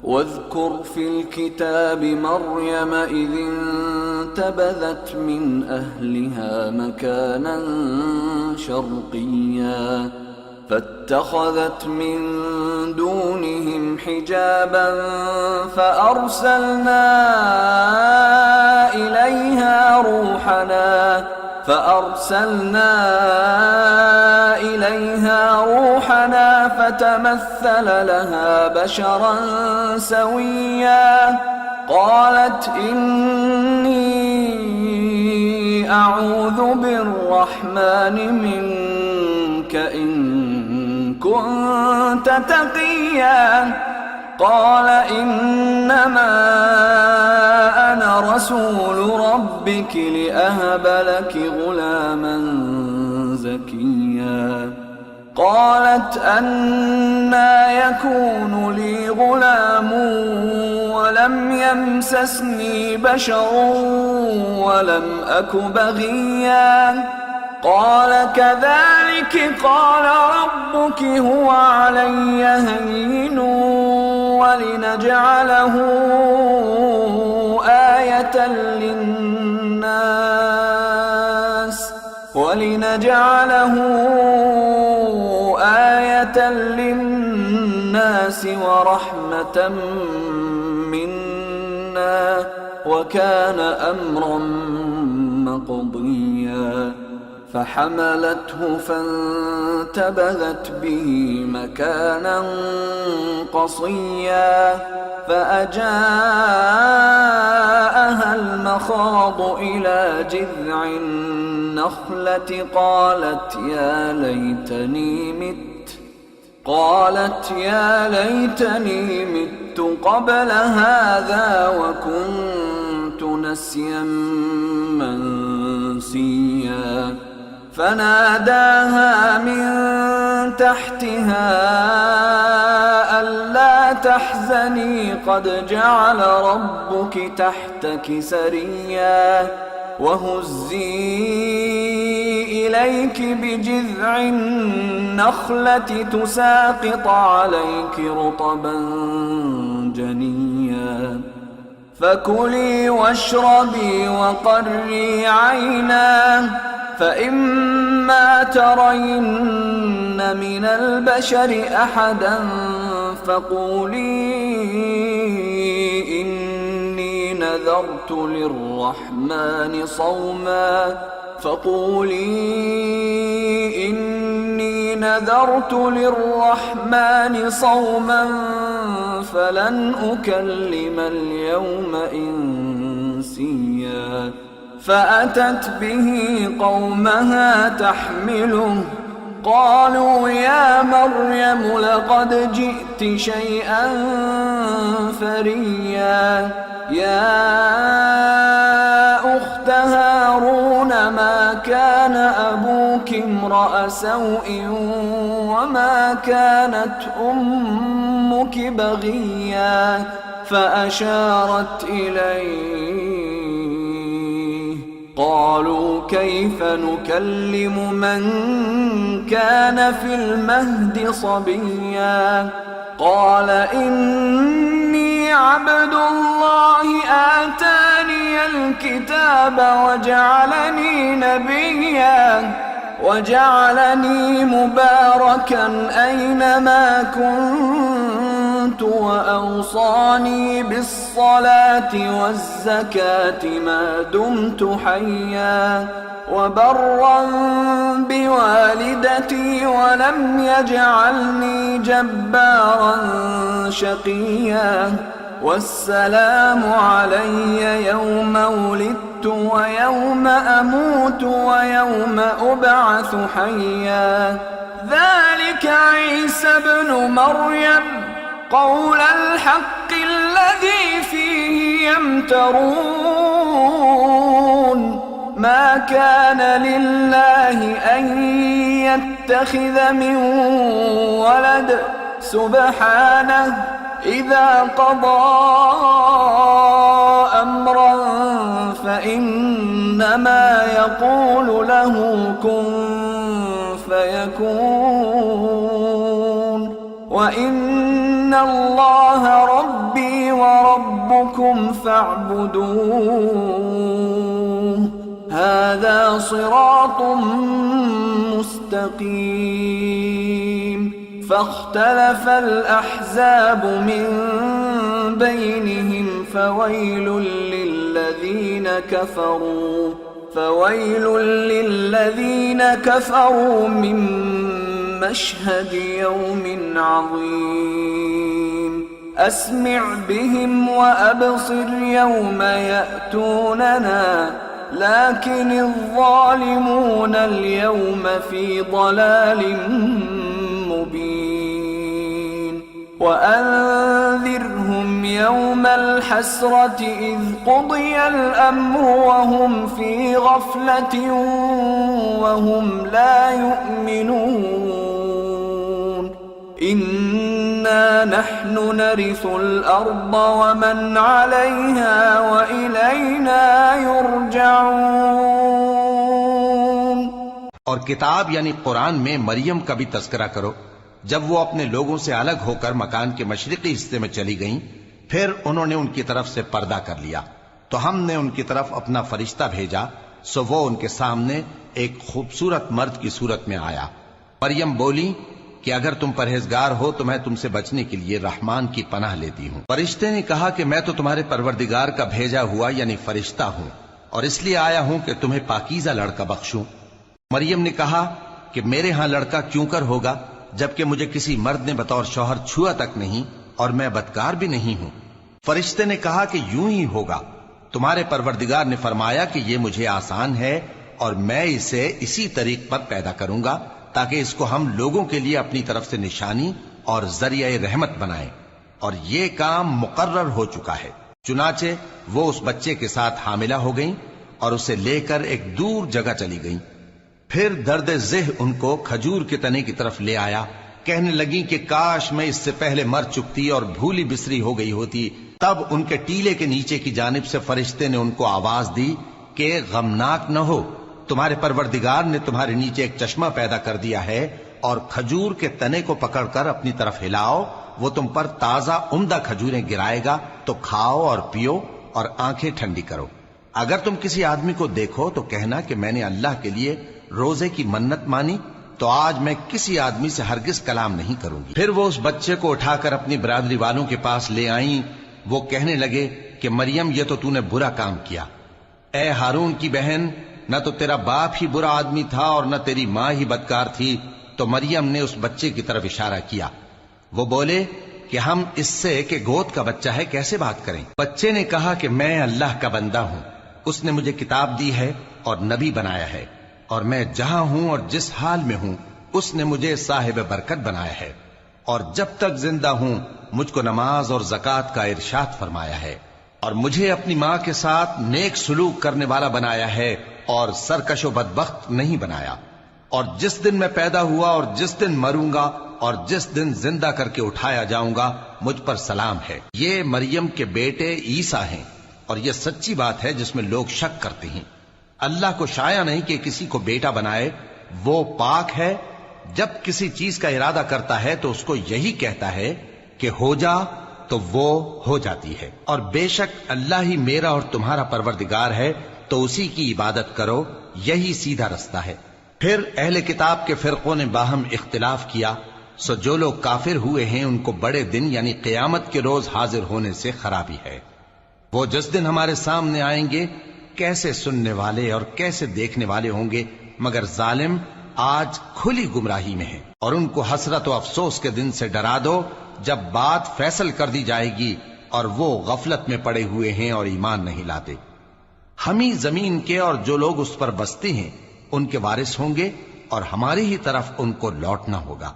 واذكر في الكتاب مريم إذ انتبذت من أهلها مكانا شرقيا فاتخذت من دونهم حجابا فأرسلنا إليها روحنا فتمثل لها بشرا سويا قالت إني أعوذ بالرحمن منك إن كنت تقيا قال إنما أنا رسول ربك لأهب لك غلاما زكيا قالت أنى يكون لي غلام ولم يمسسني بشر ولم أك بغيا قال كذلك قال ربك هو علي هين ولنجعله آية للناس ورحمة منا وكان أمرا مقضيا فحملته فانتبذت به مكانا قصيا فأجاءها المخاض إلى جذع النخلة قالت يا ليتني مت قبل هذا وكنت نسيا منسيا فناداها من تحتها ألا تحزني قد جعل ربك تحتك سريا وهزي إليك بجذع النخلة تساقط عليك رطبا جنيا فكلي واشربي وقري عينا فإما ترين من البشر أحدا فقولي إني نذرت للرحمن صوما فلن أكلم اليوم إنسيا فأتت به قومها تحمله قالوا يا مريم لقد جئت شيئا فريا يا أخت هارون ما كان أبوك امرأ سوء وما كانت أمك بغيا فأشارت إليه قالوا كيف نكلم من كان في المهد صبيا قال إني عبد الله آتاني الكتاب وجعلني نبيا وجعلني مباركا أينما كنت وأوصاني بالصلاة والزكاة ما دمت حيا وبرا بوالدتي ولم يجعلني جبارا شقيا والسلام علي يوم ولدت ويوم أموت ويوم أبعث حيا ذلك عيسى ابن مريم قول الحق الذي فيه يمترون ما كان لله أن يتخذ من ولد سبحانه إذا قضى أمرا فإنما يقول له كن فيكون وإن الله ربي فاعبدوه هذا صراط مستقيم فاختلف الأحزاب من بينهم فويل للذين كفروا من مشهد يوم عظيم أسمع بهم وأبصر يوم يأتوننا لكن الظالمون اليوم في ضلال مبين وأنذرهم يوم الحسرة إذ قضي الأمر وهم في غفلة وهم لا يؤمنون إنا نحن نرث الأرض ومن عليها وإلينا يرجعون. اور کتاب یعنی قرآن میں مریم کا بھی تذکرہ کرو جب وہ اپنے لوگوں سے الگ ہو کر مکان کے مشرقی حصے میں چلی گئیں پھر انہوں نے ان کی طرف سے پردہ کر لیا تو ہم نے ان کی طرف اپنا فرشتہ بھیجا سو وہ ان کے سامنے ایک خوبصورت مرد کی صورت میں آیا. مریم بولی کہ اگر تم پرہیزگار ہو تو میں تم سے بچنے کے لیے رحمان کی پناہ لیتی ہوں. فرشتے نے کہا کہ میں تو تمہارے پروردگار کا بھیجا ہوا یعنی فرشتہ ہوں اور اس لیے آیا ہوں کہ تمہیں پاکیزہ لڑکا بخشوں. مریم نے کہا کہ میرے ہاں لڑکا کیوں کر ہوگا جبکہ مجھے کسی مرد نے بطور شوہر چھوا تک نہیں اور میں بدکار بھی نہیں ہوں. فرشتے نے کہا کہ یوں ہی ہوگا. تمہارے پروردگار نے فرمایا کہ یہ مجھے آسان ہے اور میں اسے اسی طریق پر پیدا کروں گا تاکہ اس کو ہم لوگوں کے لیے اپنی طرف سے نشانی اور ذریعہ رحمت بنائیں اور یہ کام مقرر ہو چکا ہے. چنانچہ وہ اس بچے کے ساتھ حاملہ ہو گئیں اور اسے لے کر ایک دور جگہ چلی گئیں. پھر درد ذہ ان کو کھجور کے تنے کی طرف لے آیا. کہنے لگی کہ کاش میں اس سے پہلے مر چکتی اور بھولی بسری ہو گئی ہوتی. تب ان کے ٹیلے کے نیچے کی جانب سے فرشتے نے ان کو آواز دی کہ غمناک نہ ہو، تمہارے پروردگار نے تمہارے نیچے ایک چشمہ پیدا کر دیا ہے اور کھجور کے تنے کو پکڑ کر اپنی طرف ہلاؤ، وہ تم پر تازہ عمدہ کھجوریں گرائے گا تو کھاؤ اور پیو اور آنکھیں ٹھنڈی کرو. اگر تم کسی آدمی کو دیکھو تو کہنا کہ میں نے اللہ کے لیے روزے کی منت مانی تو آج میں کسی آدمی سے ہرگز کلام نہیں کروں گی. پھر وہ اس بچے کو اٹھا کر اپنی برادری والوں کے پاس لے آئیں. وہ کہنے لگے کہ مریم یہ تو نے برا کام کیا. اے ہارون کی بہن، نہ تو تیرا باپ ہی برا آدمی تھا اور نہ تیری ماں ہی بدکار تھی. تو مریم نے اس بچے کی طرف اشارہ کیا. وہ بولے کہ ہم اس سے کہ گود کا بچہ ہے کیسے بات کریں. بچے نے کہا کہ میں اللہ کا بندہ ہوں، اس نے مجھے کتاب دی ہے اور نبی بنایا ہے اور میں جہاں ہوں اور جس حال میں ہوں اس نے مجھے صاحب برکت بنایا ہے اور جب تک زندہ ہوں مجھ کو نماز اور زکوٰۃ کا ارشاد فرمایا ہے اور مجھے اپنی ماں کے ساتھ نیک سلوک کرنے والا بنایا ہے اور سرکش و بدبخت نہیں بنایا. اور جس دن میں پیدا ہوا اور جس دن مروں گا اور جس دن زندہ کر کے اٹھایا جاؤں گا مجھ پر سلام ہے. یہ مریم کے بیٹے عیسیٰ ہیں اور یہ سچی بات ہے جس میں لوگ شک کرتے ہیں. اللہ کو شایع نہیں کہ کسی کو بیٹا بنائے، وہ پاک ہے. جب کسی چیز کا ارادہ کرتا ہے تو اس کو یہی کہتا ہے کہ ہو جا تو وہ ہو جاتی ہے. اور بے شک اللہ ہی میرا اور تمہارا پروردگار ہے تو اسی کی عبادت کرو، یہی سیدھا رستہ ہے. پھر اہل کتاب کے فرقوں نے باہم اختلاف کیا، سو جو لوگ کافر ہوئے ہیں ان کو بڑے دن یعنی قیامت کے روز حاضر ہونے سے خرابی ہے. وہ جس دن ہمارے سامنے آئیں گے کیسے سننے والے اور کیسے دیکھنے والے ہوں گے، مگر ظالم آج کھلی گمراہی میں ہیں. اور ان کو حسرت و افسوس کے دن سے ڈرا دو جب بات فیصل کر دی جائے گی اور وہ غفلت میں پڑے ہوئے ہیں اور ایمان نہیں لاتے. ہم ہی زمین کے اور جو لوگ اس پر بستے ہیں ان کے وارث ہوں گے اور ہماری ہی طرف ان کو لوٹنا ہوگا.